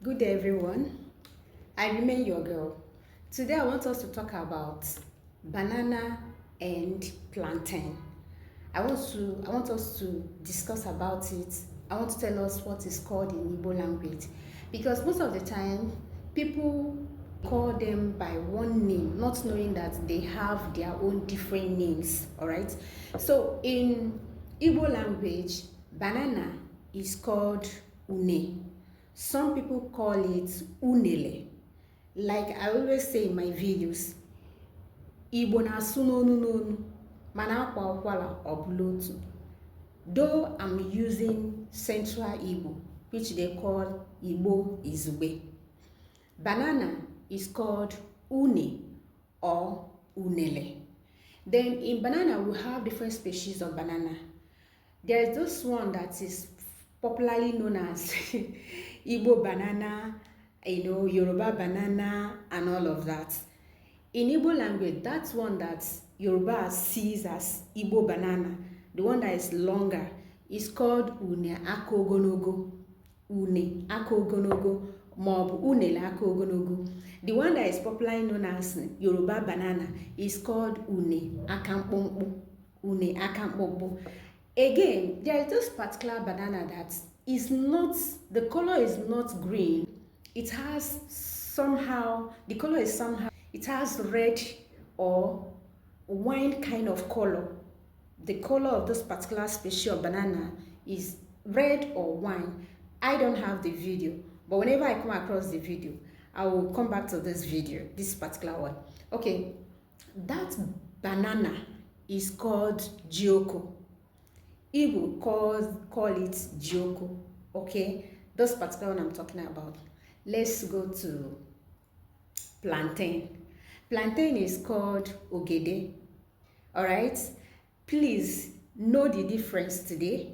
Good day, everyone. I remain your girl. Today, I want us to talk about banana and plantain. I want us to discuss about it. I want to tell us what is called in Igbo language, because most of the time, people call them by one name, not knowing that they have their own different names. All right. So in Igbo language, banana is called une. Some people call it unele. Like I always say in my videos, Igbo na-asụ n'onu n'onu, mana akwa ụkwara ọ bụla otu. Though I'm using Central Igbo, which they call Igbo Izugbe. Banana is called une or unele. Then in banana, we have different species of banana. There is this one that is popularly known as Igbo banana, Yoruba banana, and all of that. In Igbo language, that's one that Yoruba sees as Igbo banana. The one that is longer is called une akogonogo. Une akogonogo, mob unele akogonogo. The one that is popularly known as Yoruba banana is called une akampompo. Une akampompo. Again, there is this particular banana that is not, the color is not green. It has somehow, the color is somehow, it has red or wine kind of color. The color of this particular species of banana is red or wine. I don't have the video, but whenever I come across the video, I will come back to this video, this particular one. Okay, that banana is called jioko. Igbo call it jioko. Okay, this particular one I'm talking about. Let's go to plantain. Plantain is called ogede. All right, please know the difference today.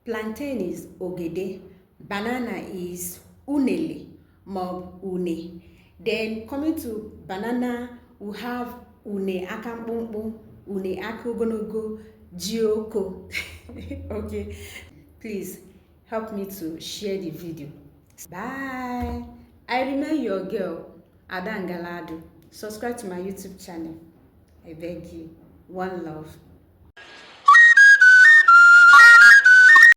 Plantain is ogede, banana is unele, mob une. Then coming to banana, we have une akampompo, une akogonogo, jioko. Okay, please help me to share the video. Bye. I remain your girl, Ada Ngalado. Subscribe to my YouTube channel. I beg you. One love.